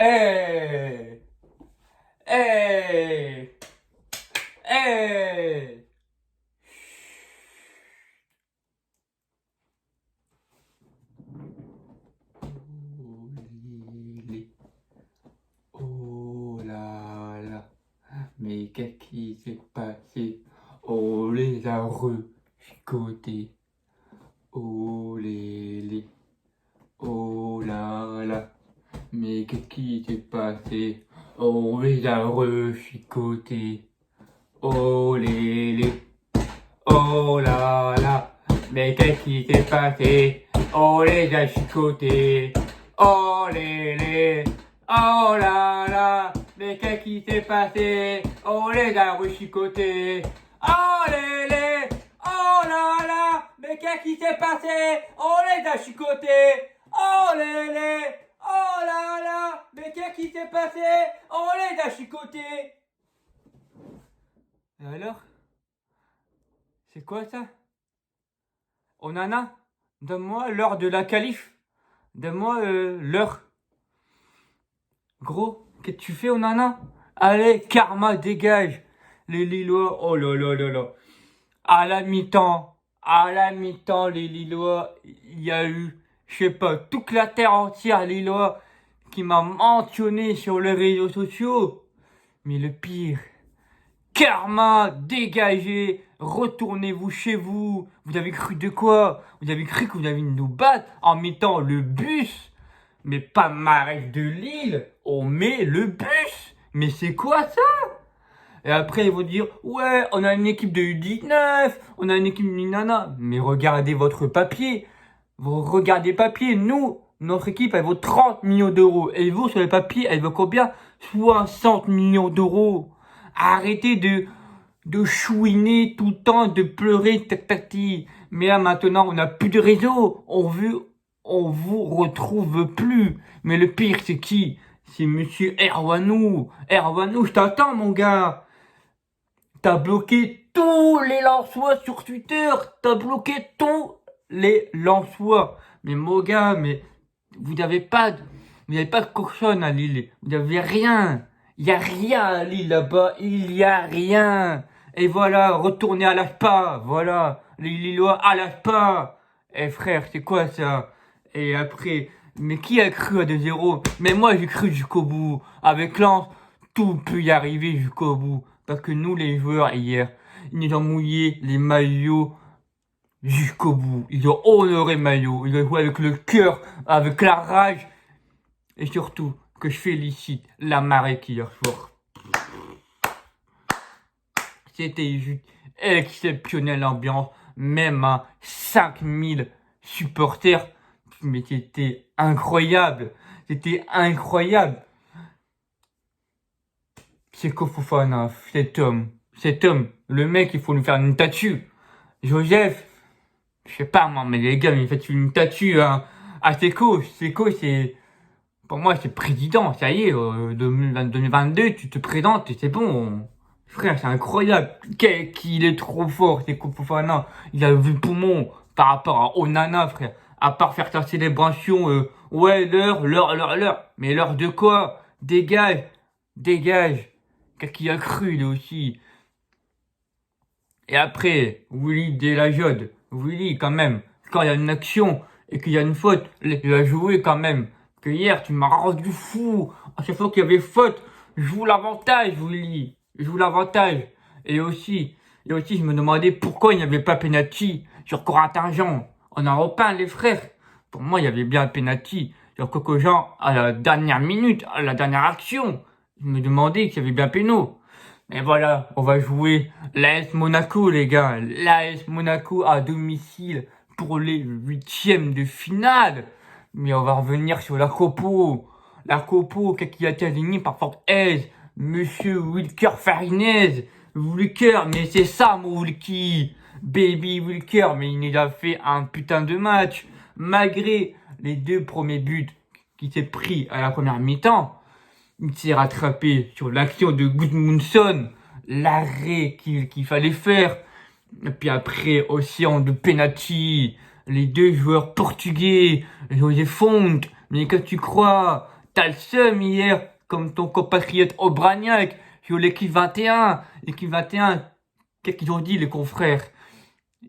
Hey! Hey! Hey! Oh, Lily. Oh là là. Mais qu'est-ce qui s'est passé? Oh, les a rechicotés. Oh, Lily. Oh là là. Mais qu'est-ce qui s'est passé? On les a rechicotés. Oh Lily, oh là là. Mais qu'est-ce qui s'est passé? On les a chicotés. Oh Lily, oh là là. Mais qu'est-ce qui s'est passé? On les a rechicotés. Oh Lily, oh là là. Mais qu'est-ce qui s'est passé? On les a chicotés. Oh Lily. Oh là là, mais qu'est-ce qui s'est passé? On les a chicotés. Et alors? C'est quoi ça? Onana, donne-moi l'heure de la calife. Donne-moi l'heure. Gros, qu'est-ce que tu fais, Onana? Allez, karma, dégage. Les Lillois, oh là là là là. À la mi-temps, les Lillois, il y a eu, je sais pas, toute la terre entière, Lillois, qui m'a mentionné sur les réseaux sociaux. Mais le pire, karma, dégagez, retournez-vous chez vous. Vous avez cru de quoi? Vous avez cru que vous avez nous battre en mettant le bus? Mais pas Marek de Lille, on met le bus. Mais c'est quoi ça? Et après ils vont dire, ouais, on a une équipe de U19, on a une équipe de Nana. Mais regardez votre papier. Vous regardez papier, nous, notre équipe, elle vaut 30 millions d'euros. Et vous, sur le papier, elle vaut combien? 60 millions d'euros. Arrêtez de chouiner tout le temps, de pleurer, tati. Mais là, maintenant, on n'a plus de réseau. On vous retrouve plus. Mais le pire, c'est qui? C'est monsieur Erwanou. Erwanou, je t'attends, mon gars. T'as bloqué tous les Lensois sur Twitter. T'as bloqué tous les Lensois. Mais mon gars, mais vous n'avez pas de cochonne à Lille. Vous n'avez rien. Il n'y a rien à Lille là-bas. Il n'y a rien. Et voilà, retournez à l'ASPA. Voilà, les Lillois à l'ASPA. Eh frère, c'est quoi ça? Et après, mais qui a cru à 2-0? Mais moi, j'ai cru jusqu'au bout. Avec Lens, tout peut y arriver jusqu'au bout. Parce que nous, les joueurs, hier, ils nous ont mouillé les maillots jusqu'au bout. Ils ont honoré maillot. Ils ont joué avec le cœur, avec la rage. Et surtout, que je félicite la Marek hier soir. C'était juste exceptionnel l'ambiance. Même à 5000 supporters. Mais c'était incroyable. C'était incroyable. C'est Fofana, cet homme, le mec, il faut nous faire une statue. Joseph, je sais pas moi, mais les gars, il fait une statue à Seco. Seco, c'est, pour moi, c'est président. Ça y est, 2022, tu te présentes et c'est bon. Frère, c'est incroyable. Qu'il est trop fort, c'est Fofana. Il a vu le poumon par rapport à Onana, frère. À part faire sa célébration, ouais, l'heure. Mais l'heure de quoi? Dégage. Qu'est-ce qu'il a cru, lui aussi? Et après, Willy Delajode. Willy, quand même, quand il y a une action et qu'il y a une faute, il a joué quand même. Que hier, tu m'as rendu fou. À chaque fois qu'il y avait faute, je joue l'avantage, Willy. Je joue l'avantage. Et aussi, je me demandais pourquoi il n'y avait pas penalty sur Corentin Jean. On a repeint les frères. Pour moi, il y avait bien penalty sur Coco Jean à la dernière minute, à la dernière action. Je me demandais s'il y avait bien péno. Mais voilà, on va jouer l'AS Monaco, les gars. L'AS Monaco à domicile pour les huitièmes de finale. Mais on va revenir sur la Copo. La Copo, qui a été désignée par Fortez. Monsieur Wilker Farinez. Wilker, mais c'est ça, mon Wilkie. Baby Wilker, mais il nous a fait un putain de match. Malgré les 2 premiers buts qu'il s'est pris à la première mi-temps. Il s'est rattrapé sur l'action de Gudmundsson, l'arrêt qu'il fallait faire. Et puis après, aussi en de penalty, les 2 joueurs portugais, José Fonte. Mais qu'est-ce que tu crois? T'as le seum hier, comme ton compatriote Obraniak, sur l'équipe 21. L'équipe 21, qu'est-ce qu'ils ont dit, les confrères?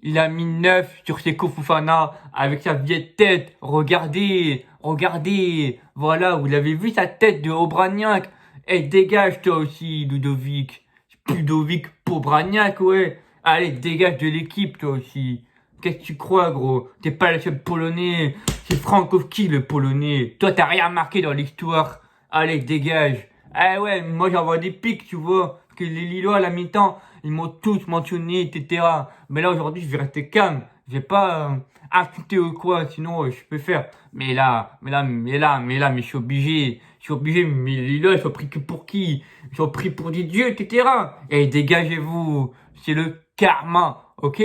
Il a mis 9 sur Seko Fofana avec sa vieille tête. Regardez, regardez. Voilà, vous l'avez vu sa tête de Obraniak. Eh, dégage toi aussi, Ludovic. Ludovic Pobraniak, ouais. Allez, dégage de l'équipe toi aussi. Qu'est-ce que tu crois, gros? T'es pas le seul polonais. C'est Frankowski, le polonais. Toi, t'as rien marqué dans l'histoire. Allez, dégage. Ah ouais, moi j'envoie des pics, tu vois. Parce que les Lillois, à la mi-temps, ils m'ont tous mentionné, etc. Mais là, aujourd'hui, je vais rester calme. Je vais pas insulter ou quoi, sinon, je peux faire. Mais je suis obligé. Je suis obligé, mais les Lillois, ils sont pris que pour qui? Ils sont pris pour des dieux, etc. Et dégagez-vous. C'est le karma, ok?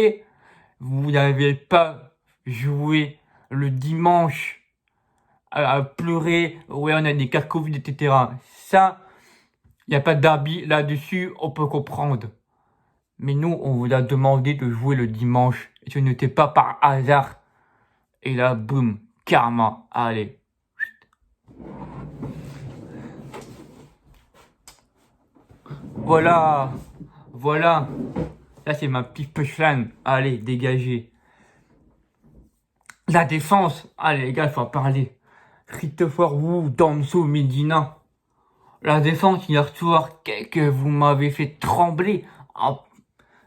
Vous n'avez pas joué le dimanche à pleurer. Ouais, on a des cas Covid, etc. Ça, il n'y a pas d'habit là-dessus, on peut comprendre. Mais nous, on vous a demandé de jouer le dimanche. Et ce n'était pas par hasard. Et là, boum, karma. Allez. Voilà. Voilà. Ça, c'est ma petite punchline. Allez, dégagez. La défense. Allez, les gars, il faut en parler. Christopher Wu, Damso, Medina. La défense hier soir, que vous m'avez fait trembler. Ah,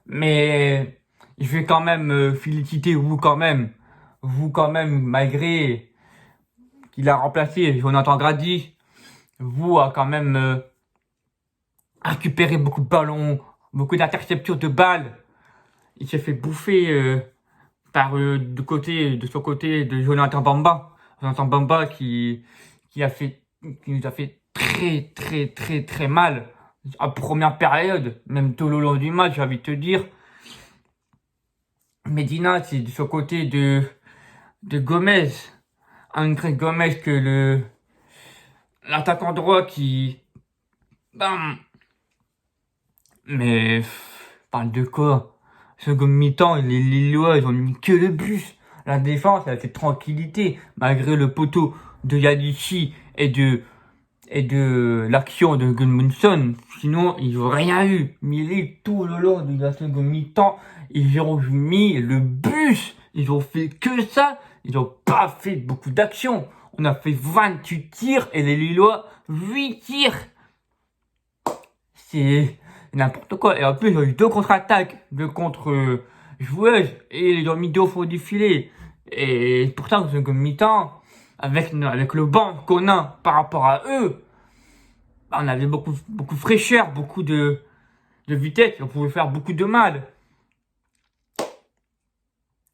mais je vais quand même féliciter vous quand même. Vous quand même, malgré qu'il a remplacé Jonathan Grady. Vous a quand même récupéré beaucoup de ballons, beaucoup d'interceptions de balles. Il s'est fait bouffer de son côté de Jonathan Bamba. Jonathan Bamba qui nous a fait très très très très mal en première période, même tout le long du match, j'ai envie de te dire. Medina, c'est de son côté de Gomez. André Gomez que l'attaquant droit qui, bam. Mais, parle de quoi? Second mi-temps, les Lillois, ils ont mis que le bus. La défense, elle a fait tranquillité, malgré le poteau de Yadichi et de l'action de Gudmundsson. Sinon, ils n'ont rien eu. Mais tout le long de la seconde mi-temps, ils ont mis le bus. Ils ont fait que ça. Ils n'ont pas fait beaucoup d'actions. On a fait 28 tirs et les Lillois, 8 tirs. C'est n'importe quoi. Et en plus, ils ont eu 2 contre-attaques, 2 contre-joueuses, et ils ont mis 2 au fond du filet. Et pourtant, c'est comme mi-temps, avec le banc qu'on a par rapport à eux, on avait beaucoup de fraîcheur, beaucoup de vitesse, on pouvait faire beaucoup de mal.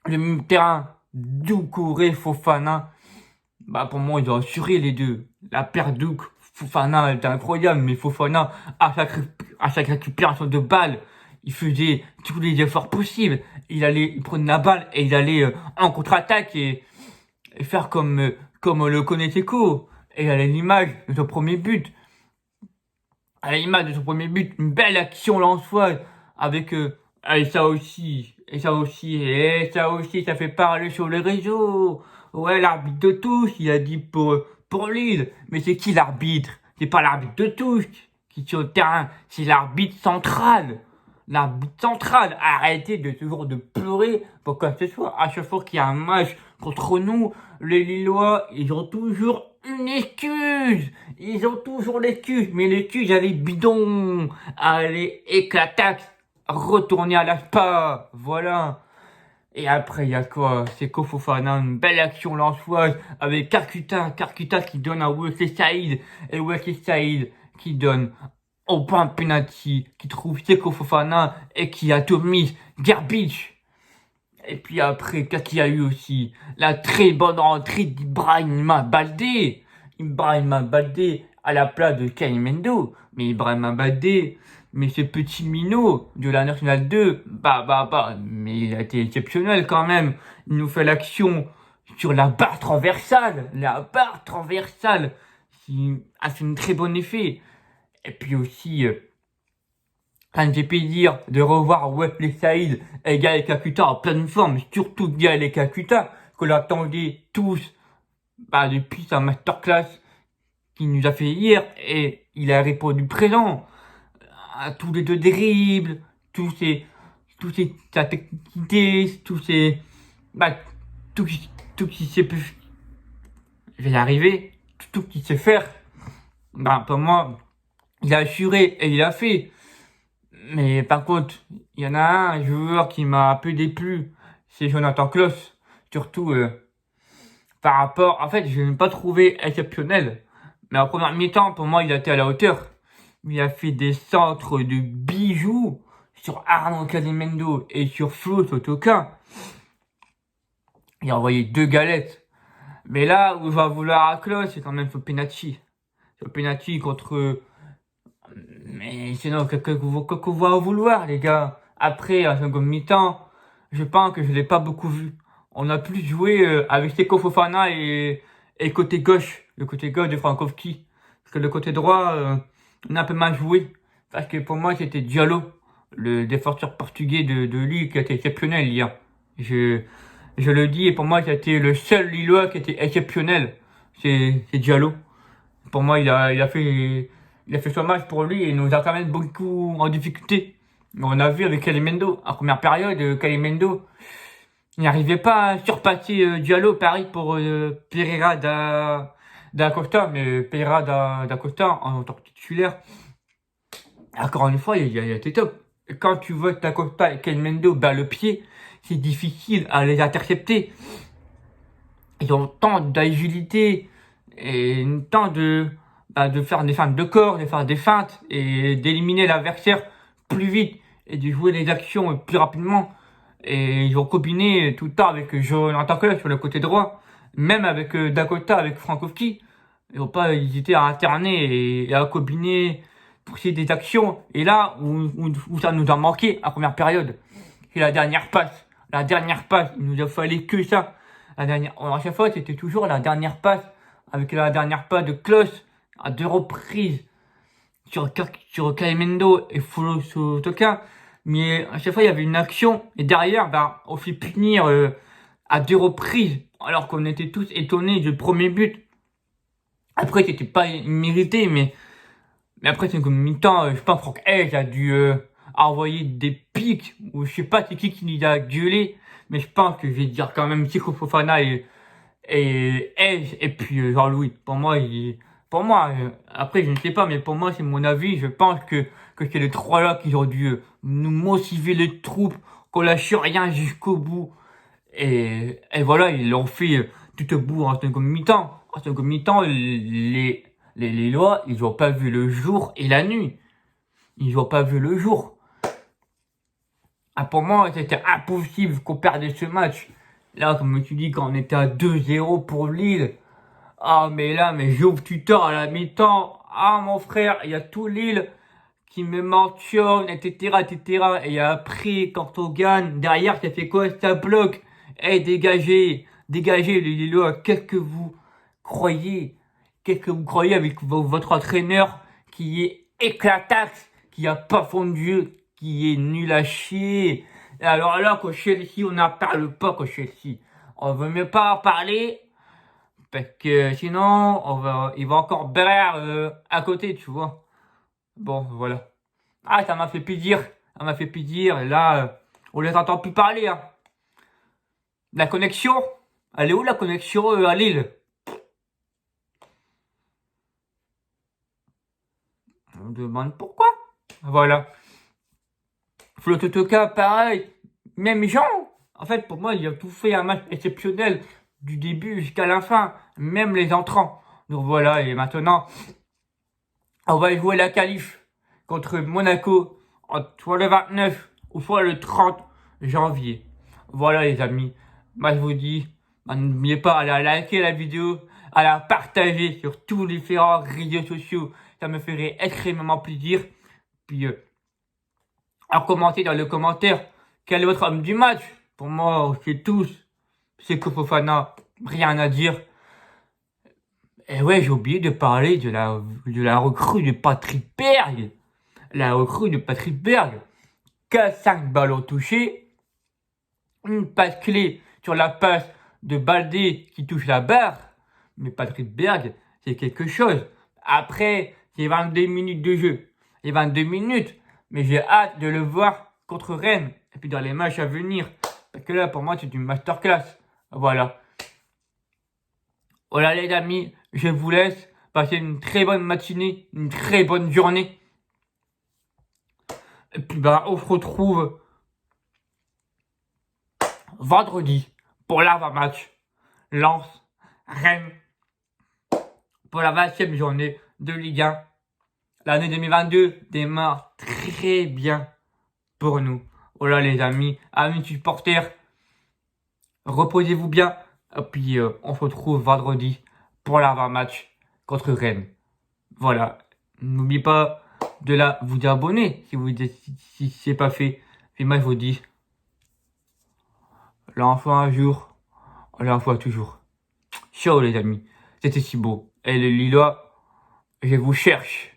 Le milieu de terrain, Doucouré, Fofana, pour moi, ils ont assuré les deux. La paire Douk, Fofana, elle était incroyable, mais Fofana, à chaque récupération de balle, il faisait tous les efforts possibles. Il prenait la balle et il allait en contre-attaque et faire comme le connaît Seco. Et à l'image de son premier but, une belle action lançoise avec et ça aussi, ça fait parler sur les réseaux. Ouais, l'arbitre de touche, il a dit pour Lille. Mais c'est qui l'arbitre? C'est pas l'arbitre de touche qui est sur le terrain, c'est l'arbitre central. L'arbitre central. Arrêtez de toujours de pleurer pour que ce soit. À chaque fois qu'il y a un match contre nous, les Lillois, ils ont toujours une excuse. Ils ont toujours l'excuse. Mais l'excuse, elle est bidon. Elle est éclatante. Retourner à la spa. Voilà. Et après, il y a quoi? C'est Fofana, une belle action lançoise avec Kakuta qui donne à Wesley Saïd. Et Wesley Saïd qui donne au point penalty, qui trouve Seko Fofana et qui atomise Garbage. Et puis après, qu'est-ce qu'il y a eu aussi? La très bonne rentrée d'Ibrahima Baldé. Ibrahima Baldé à la place de Kalimendo. Mais Ibrahima Baldé, mais ce petit minot de la Nationale 2, mais il a été exceptionnel quand même. Il nous fait l'action sur la barre transversale. La barre transversale qui a fait un très bon effet. Et puis aussi, quand j'ai pu dire de revoir Wesley Saïd et Gaël Kakuta en pleine forme, surtout Gaël Kakuta, que l'attendait tous depuis sa masterclass qu'il nous a fait hier et il a répondu présent à tous les deux dribbles, sa technicité, bah, tout, tout qui sait, je vais y arriver, tout qu'il sait faire. Bah, pour moi, il a assuré et il a fait. Mais par contre, il y en a un joueur qui m'a un peu déplu, c'est Jonathan Klaus. Surtout par rapport, en fait, je ne l'ai pas trouvé exceptionnel. Mais en première mi-temps, pour moi, il a été à la hauteur. Il a fait des centres de bijoux sur Arnaud Calimendo et sur Flo Sotoka. Il a envoyé 2 galettes. Mais là où je vais vouloir à Klaus, c'est quand même sur penalty. Sur penalty contre... Mais sinon, que va en vouloir, les gars. Après, à seconde mi-temps, je pense que je l'ai pas beaucoup vu. On a plus joué avec Seko Fofana et côté gauche, le côté gauche de Frankowski. Parce que le côté droit, on a un peu mal joué. Parce que pour moi, c'était Diallo, le défenseur portugais de Lille, qui a été exceptionnel hier. Je le dis, et pour moi, c'était le seul Lillois qui était exceptionnel. C'est Diallo. Pour moi, il a fait son match pour lui et il nous a quand même beaucoup en difficulté. On a vu avec Calimendo, en première période, Calimendo, il n'arrivait pas à surpasser Diallo, pareil pour Pereira da Costa, mais Pereira da Costa en tant que titulaire. Encore une fois, il a été top. Et quand tu vois Da Costa et Calimendo bat le pied, c'est difficile à les intercepter. Ils ont tant d'agilité et tant de faire des feintes de corps, de faire des feintes et d'éliminer l'adversaire plus vite et de jouer les actions plus rapidement. Et ils ont combiné tout le temps avec Jonathan Klaus sur le côté droit, même avec Dakota, avec Frankowski. Ils n'ont pas hésité à alterner et à combiner pour essayer des actions. Et là où ça nous a manqué en première période, c'est la dernière passe. La dernière passe, il nous a fallu que ça. À chaque fois, c'était toujours la dernière passe, avec la dernière passe de Klaus, à 2 reprises, sur Caimendo et Folo Sotoka. Mais à chaque fois, il y avait une action, et derrière, on fait punir à 2 reprises, alors qu'on était tous étonnés du premier but. Après, c'était pas mérité, mais après, c'est comme mi-temps, je pense que Franck Hayes a dû envoyer des pics, ou je sais pas c'est qui nous a gueulé, mais je pense que je vais dire quand même Seko Fofana et Hayes, et puis Jean-Louis. Pour moi, après, je ne sais pas, mais pour moi, c'est mon avis, je pense que c'est les 3 là qui ont dû nous motiver les troupes, qu'on lâche rien jusqu'au bout. Et voilà, ils l'ont fait tout au bout en seconde mi-temps. En seconde mi-temps, les Lillois, ils n'ont pas vu le jour et la nuit. Ils n'ont pas vu le jour. Ah, pour moi, c'était impossible qu'on perde ce match. Là, comme tu dis, quand on était à 2-0 pour Lille. Ah, mais là, mais j'ouvre Twitter à la mi-temps. Ah, mon frère, il y a tout Lille qui me mentionne, etc., etc. Et après, quand on gagne, derrière, ça fait quoi? Ça bloque. Eh, dégagez, dégagez les Lillois. Qu'est-ce que vous croyez avec votre entraîneur qui est éclataxe, qui a pas fond de jeu, qui est nul à chier. Et alors là, qu'au Chelsea, on n'en parle pas qu'au Chelsea. On veut même pas en parler, parce que sinon, il va encore berrer à côté, tu vois. Bon, voilà. Ah, ça m'a fait plaisir. Ça m'a fait plaisir. Et là, on les entend plus parler, hein. La connexion? Elle est où la connexion à Lille? On demande pourquoi. Voilà. Flo Totoka, pareil. Même Jean. En fait, pour moi, il a tout fait un match exceptionnel du début jusqu'à la fin. Même les entrants. Donc voilà, et maintenant, on va jouer la qualif contre Monaco, soit le 29 ou soit le 30 janvier. Voilà les amis. Moi je vous dis, n'oubliez pas à la liker la vidéo, à la partager sur tous les différents réseaux sociaux. Ça me ferait extrêmement plaisir. Puis à commenter dans le commentaire quel est votre homme du match. Pour moi, c'est tous. C'est Fofana, rien à dire. Et ouais, j'ai oublié de parler de la recrue de Patrick Berg. La recrue de Patrick Berg. 5 ballons touchés. Une passe clé sur la passe de Baldé qui touche la barre. Mais Patrick Berg, c'est quelque chose. Après, c'est 22 minutes de jeu. Et 22 minutes. Mais j'ai hâte de le voir contre Rennes. Et puis dans les matchs à venir. Parce que là, pour moi, c'est une masterclass. Voilà. Voilà les amis, je vous laisse. Passez une très bonne matinée, une très bonne journée. Et puis on se retrouve vendredi pour l'avant-match. Lens, Rennes, pour la 20e journée de Ligue 1. L'année 2022 démarre très bien pour nous. Voilà les amis, amis supporters, reposez-vous bien. Et puis on se retrouve vendredi pour l'avant-match contre Rennes. Voilà, n'oubliez pas de vous abonner si c'est pas fait. Et moi je vous dis, l'enfant un jour, l'enfant toujours. Ciao les amis, c'était si beau. Et les Lillois, je vous cherche.